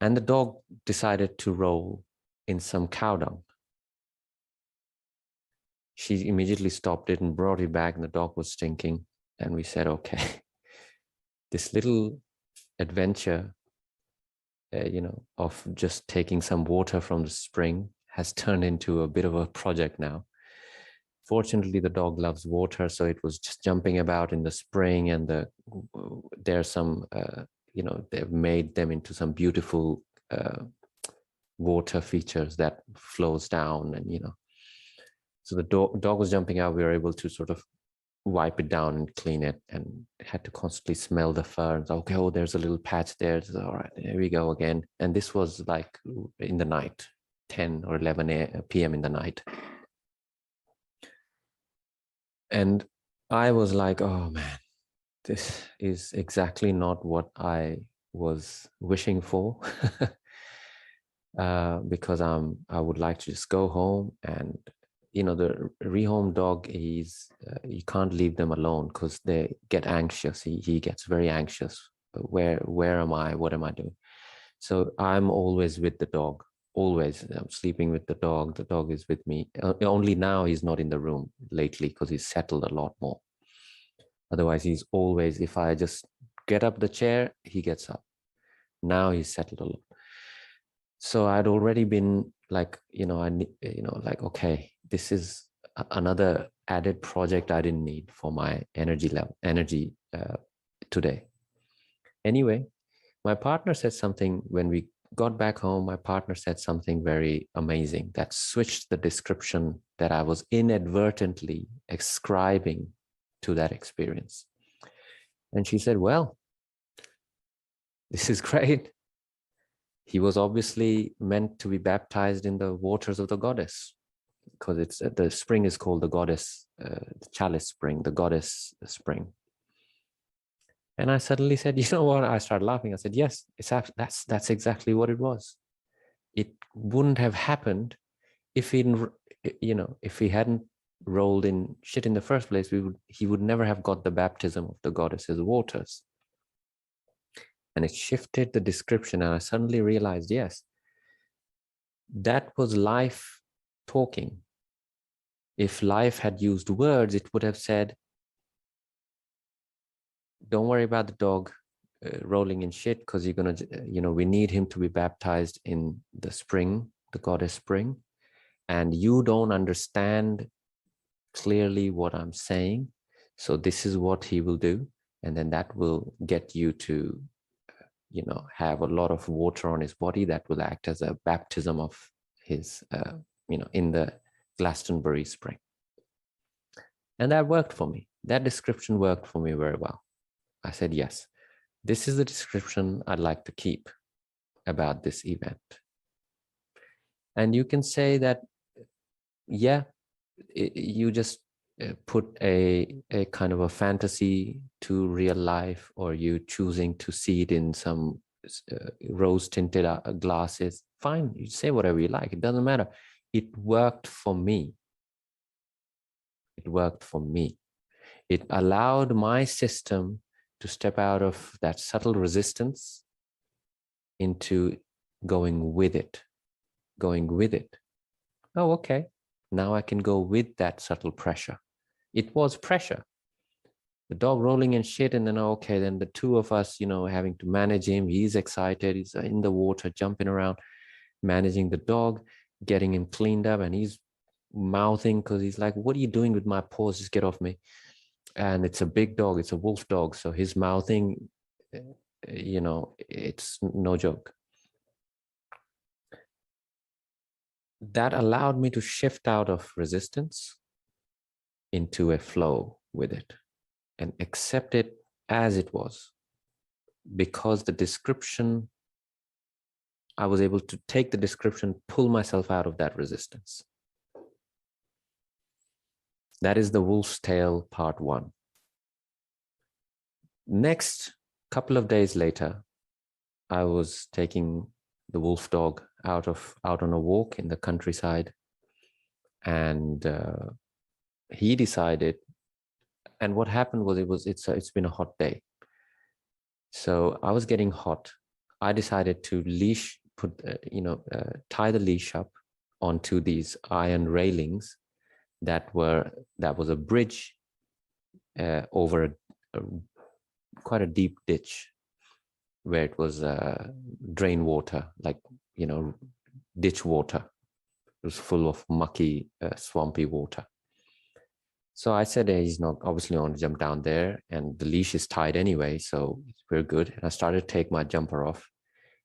And the dog decided to roll in some cow dung. She immediately stopped it and brought it back, and the dog was stinking. And we said, okay, this little adventure, of just taking some water from the spring has turned into a bit of a project now. Fortunately, the dog loves water, so it was just jumping about in the spring, and there's some, they've made them into some beautiful water features that flows down, and so the dog was jumping out. We were able to sort of wipe it down and clean it, and had to constantly smell the fur. And okay, oh, there's a little patch there. So, all right, there we go again. And this was like in the night, 10 or 11 p.m. in the night. And I was like, oh man, this is exactly not what I was wishing for. Because I would like to just go home, and the rehome dog is you can't leave them alone because they get anxious. He gets very anxious. Where am I? What am I doing? So I'm always with the dog. Always, I'm sleeping with the dog. The dog is with me. Only now he's not in the room lately because he's settled a lot more. Otherwise, he's always, if I just get up the chair, he gets up. Now he's settled a lot. So I'd already been like, okay, this is another added project I didn't need for my energy today. Anyway, my partner said something when we got back home. My partner said something very amazing that switched the description that I was inadvertently ascribing to that experience. And she said, well, this is great. He was obviously meant to be baptized in the waters of the goddess, because the spring is called the goddess, the chalice spring, the goddess spring. And I suddenly said, you know what? I started laughing. I said, yes, that's exactly what it was. It wouldn't have happened if he hadn't rolled in shit in the first place. He would never have got the baptism of the goddess's waters. And it shifted the description, and I suddenly realized, yes, that was life talking. If life had used words, it would have said, don't worry about the dog rolling in shit, because you're going to, we need him to be baptized in the spring, the goddess spring. And you don't understand clearly what I'm saying. So this is what he will do. And then that will get you to, have a lot of water on his body that will act as a baptism of his, in the Glastonbury spring. And that worked for me. That description worked for me very well. I said, yes, this is the description I'd like to keep about this event. And you can say that, yeah, you just put a kind of a fantasy to real life, or you choosing to see it in some rose tinted glasses. Fine, you say whatever you like. It doesn't matter. It worked for me. It worked for me. It allowed my system to step out of that subtle resistance into going with it. Oh, okay. Now I can go with that subtle pressure. It was pressure. The dog rolling in shit, and then, okay, then the two of us, having to manage him. He's excited. He's in the water, jumping around, managing the dog, getting him cleaned up, and he's mouthing because he's like, what are you doing with my paws? Just get off me. And it's a big dog. It's a wolf dog. So his mouthing, it's no joke. That allowed me to shift out of resistance into a flow with it and accept it as it was, because the description, I was able to take the description, pull myself out of that resistance. That is the wolf's tale, part 1. Next couple of days later, I was taking the wolf dog out on a walk in the countryside, and he decided. And what happened was, it's been a hot day. So I was getting hot. I decided to tie the leash up onto these iron railings that was a bridge over quite a deep ditch where it was drain water, like, ditch water. It was full of mucky, swampy water. So I said, hey, he's not obviously going to jump down there, and the leash is tied anyway, so we're good. And I started to take my jumper off,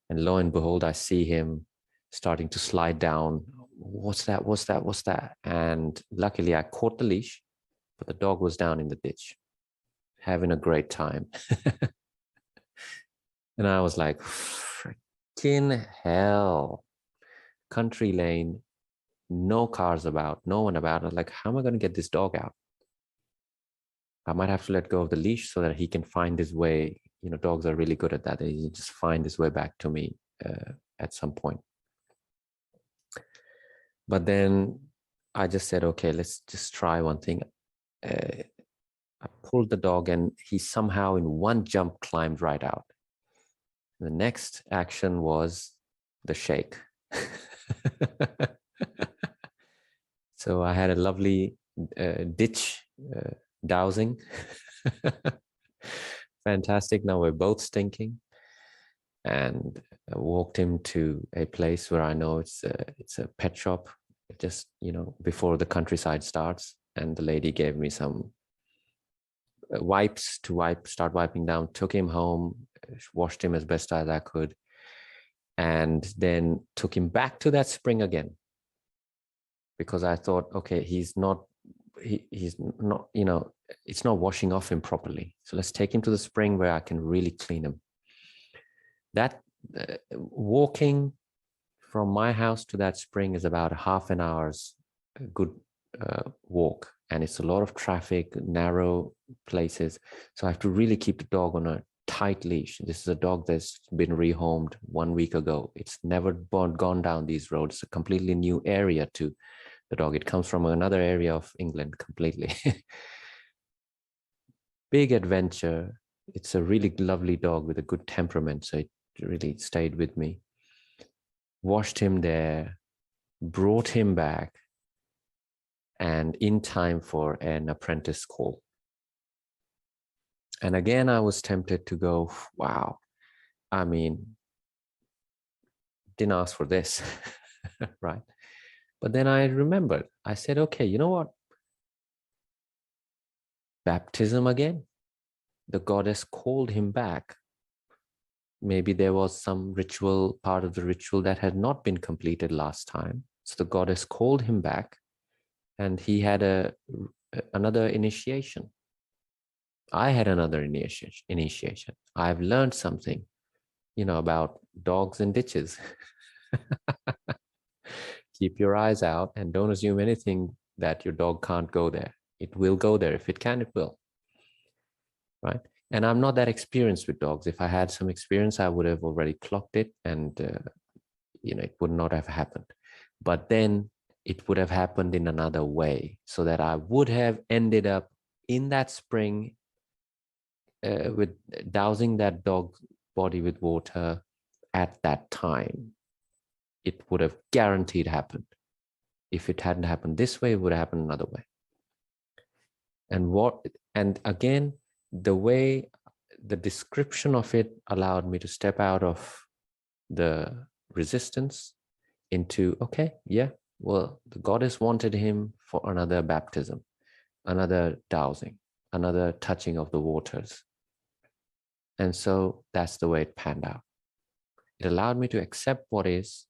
and lo and behold, I see him starting to slide down. What's that? What's that? What's that? And luckily, I caught the leash, but the dog was down in the ditch, having a great time. And I was like, freaking hell. Country lane, no cars about, no one about. I was like, how am I going to get this dog out? I might have to let go of the leash so that he can find his way. Dogs are really good at that. He just find his way back to me at some point. But then I just said, okay, let's just try one thing. I pulled the dog, and he somehow in one jump climbed right out. The next action was the shake. So I had a lovely ditch dowsing. Fantastic. Now we're both stinking. And I walked him to a place where I know it's a pet shop, just, before the countryside starts. And the lady gave me some wipes to start wiping down, took him home, washed him as best as I could, and then took him back to that spring again. Because I thought, okay, he's not, it's not washing off him properly. So let's take him to the spring where I can really clean him. That walking from my house to that spring is about half an hour's good walk. And it's a lot of traffic, narrow places. So I have to really keep the dog on a tight leash. This is a dog that's been rehomed 1 week ago. It's never gone down these roads. It's a completely new area to the dog. It comes from another area of England completely. Big adventure. It's a really lovely dog with a good temperament. So it really stayed with me. Washed him there, brought him back, and in time for an apprentice call. And again, I was tempted to go, wow, I mean, didn't ask for this, right? But then I remembered, I said, okay, you know what? Baptism again. The goddess called him back. Maybe there was some ritual, part of the ritual that had not been completed last time. So the goddess called him back, and he had another initiation. I had another initiation. I've learned something, about dogs and ditches. Keep your eyes out and don't assume anything that your dog can't go there. It will go there. If it can, it will. Right? And I'm not that experienced with dogs. If I had some experience, I would have already clocked it, and it would not have happened. But then it would have happened in another way, so that I would have ended up in that spring with dousing that dog's body with water at that time. It would have guaranteed happened. If it hadn't happened this way, it would have happened another way. And again, the way the description of it allowed me to step out of the resistance into, okay, yeah, well, the goddess wanted him for another baptism, another dowsing, another touching of the waters. And so that's the way it panned out. It allowed me to accept what is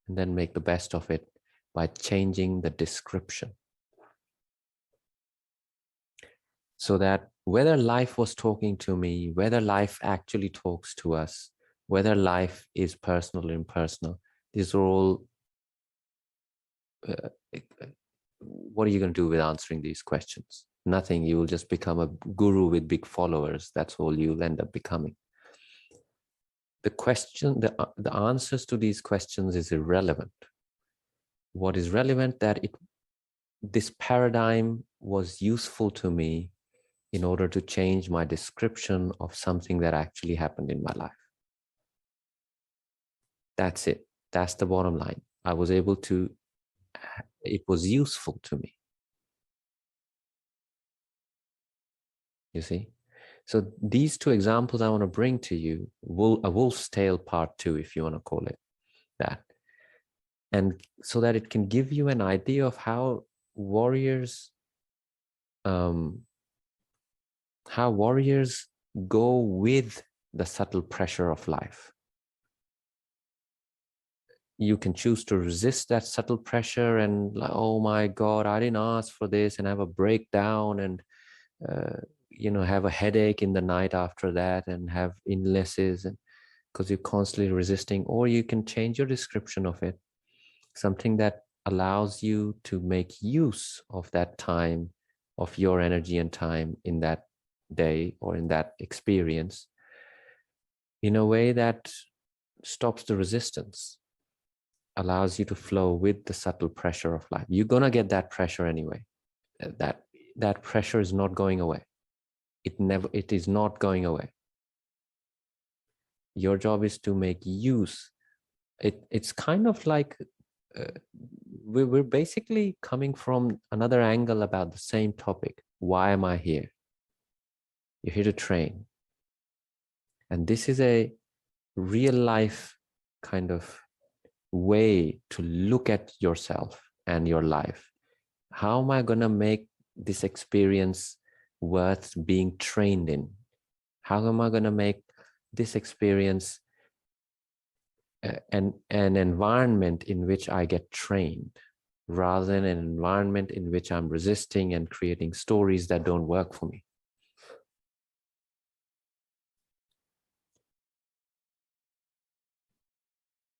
and then make the best of it by changing the description. So that whether life was talking to me, whether life actually talks to us, whether life is personal or impersonal, these are all, what are you going to do with answering these questions? Nothing. You will just become a guru with big followers. That's all you'll end up becoming. The answers to these questions is irrelevant. What is relevant, that this paradigm was useful to me in order to change my description of something that actually happened in my life. That's it. That's the bottom line. I was able to, it was useful to me. You see? So these two examples I want to bring to you, a wolf's tale part 2, if you want to call it that. And so that it can give you an idea of how warriors go with the subtle pressure of life. You can choose to resist that subtle pressure and like, oh my God, I didn't ask for this, and have a breakdown and have a headache in the night after that and have illnesses, and because you're constantly resisting. Or you can change your description of it, something that allows you to make use of that time, of your energy and time in that day or in that experience, in a way that stops the resistance, allows you to flow with the subtle pressure of life. You're going to get that pressure anyway. That pressure is not going away. It is not going away. Your job is to make use. It's kind of like we're basically coming from another angle about the same topic. Why am I here? You're here to train. And this is a real life kind of way to look at yourself and your life. How am I going to make this experience worth being trained in? How am I going to make this experience an environment in which I get trained, rather than an environment in which I'm resisting and creating stories that don't work for me?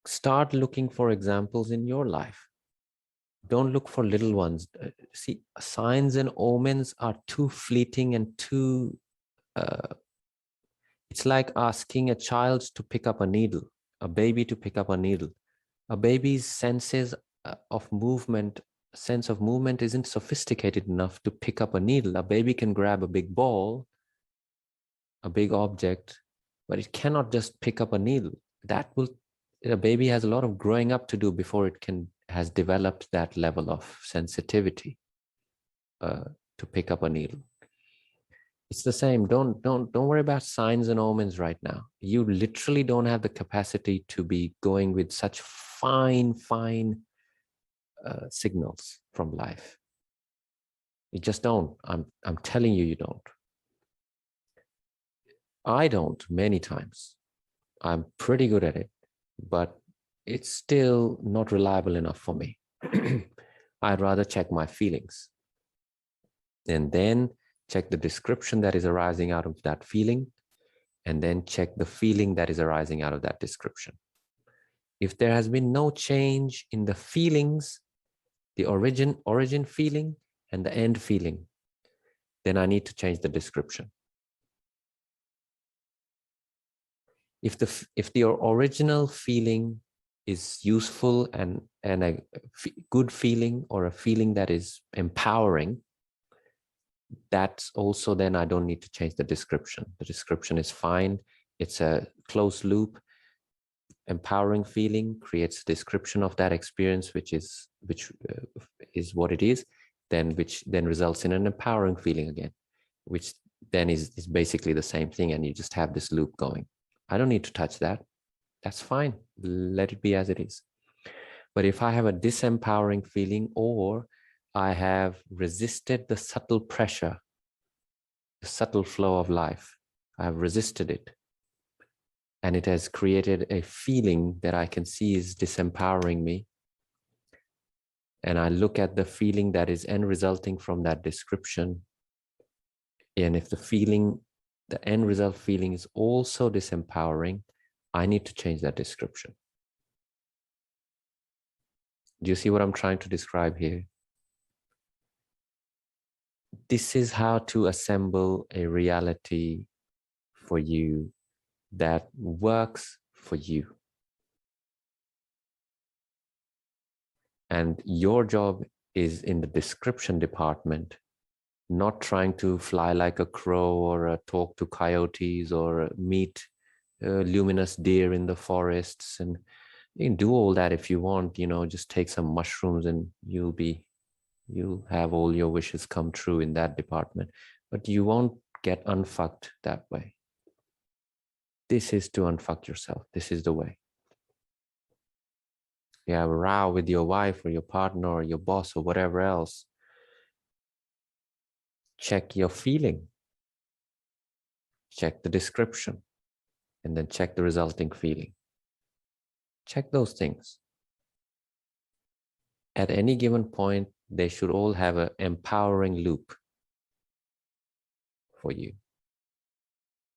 Start looking for examples in your life. Don't look for little ones. See, signs and omens are too fleeting and too it's like asking a child to pick up a needle, a baby to pick up a needle. A baby's sense of movement isn't sophisticated enough to pick up a needle. A baby can grab a big ball, a big object, but it cannot just pick up a needle. A baby has a lot of growing up to do before it has developed that level of sensitivity to pick up a needle. It's the same. Don't worry about signs and omens right now. You literally don't have the capacity to be going with such fine signals from life. You just don't. I'm telling you, you don't. I don't many times. I'm pretty good at it, but it's still not reliable enough for me. I'd rather check my feelings and then check the description that is arising out of that feeling, and then check the feeling that is arising out of that description. If there has been no change in the feelings, the origin feeling and the end feeling, then I need to change the description. If the original feeling is useful and a good feeling, or a feeling that is empowering, that's also, then I don't need to change the description. The description is fine. It's a closed loop. Empowering feeling creates a description of that experience, which is what it is, which then results in an empowering feeling again, which then is basically the same thing, and you just have this loop going. I don't need to touch that. That's fine. Let it be as it is. But if I have a disempowering feeling, or I have resisted the subtle pressure, the subtle flow of life, I have resisted it, and it has created a feeling that I can see is disempowering me, and I look at the feeling that is end resulting from that description, and if the end result feeling is also disempowering, I need to change that description. Do you see what I'm trying to describe here? This is how to assemble a reality for you that works for you. And your job is in the description department, not trying to fly like a crow, or talk to coyotes, or meet luminous deer in the forests, and You can do all that if you want, just take some mushrooms and you'll have all your wishes come true in that department, but you won't get unfucked that way. This is to unfuck yourself. This is the way. You have a row with your wife or your partner or your boss or whatever else. Check your feeling. Check the description. And then check the resulting feeling. Check those things. At any given point, they should all have an empowering loop for you,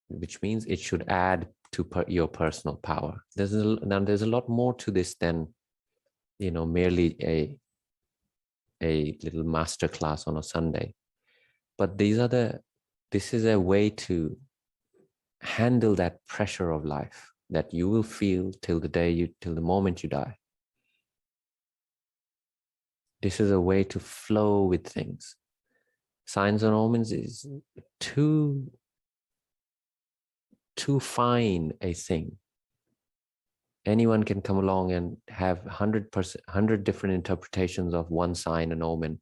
which means it should add to your personal power. There's a lot more to this than, merely a little master class on a Sunday. But this is a way to handle that pressure of life that you will feel till the moment you die. This is a way to flow with things. Signs and omens is too fine a thing. Anyone can come along and have 100 different interpretations of one sign and omen.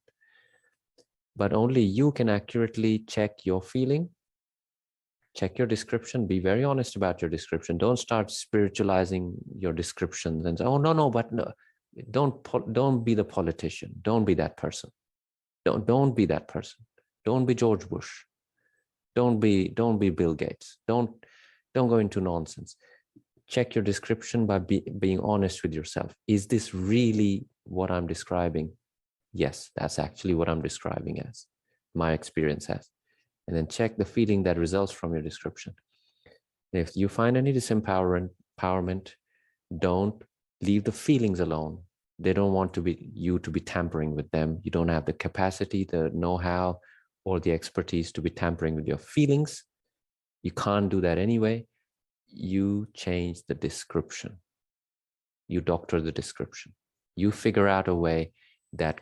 But only you can accurately check your feeling, check your description, be very honest about your description. Don't start spiritualizing your descriptions and say, oh, no, but no. Don't be the politician. Don't be that person. Don't be that person. Don't be George Bush. Don't be Bill Gates. Don't go into nonsense. Check your description by being honest with yourself. Is this really what I'm describing? Yes, that's actually what I'm describing as, my experience as. And then check the feeling that results from your description. If you find any disempowerment, don't leave the feelings alone. They don't want you to be tampering with them. You don't have the capacity, the know-how, or the expertise to be tampering with your feelings. You can't do that anyway. You change the description. You doctor the description. You figure out a way that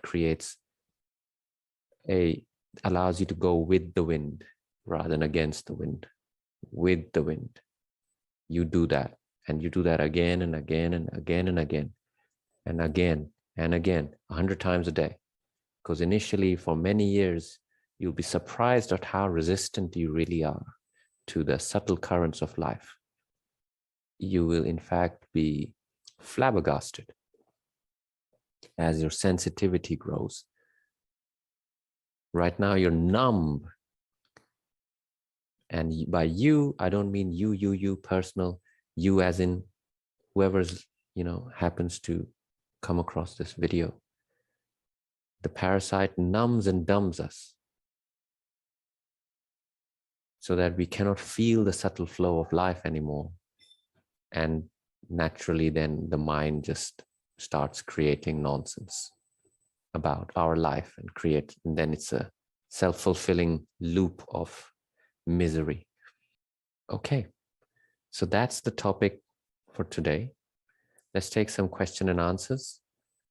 allows you to go with the wind rather than against the wind. With the wind. You do that. And you do that again and again and again and again and again and again, 100 times a day. Because initially, for many years, you'll be surprised at how resistant you really are to the subtle currents of life. You will, in fact, be flabbergasted as your sensitivity grows. Right now, you're numb. And by you, I don't mean you personal, you as in whoever's, happens to come across this video. The parasite numbs and dumbs us so that we cannot feel the subtle flow of life anymore. And naturally, then the mind just starts creating nonsense about our life and then it's a self-fulfilling loop of misery. Okay, so that's the topic for today. Let's take some question and answers.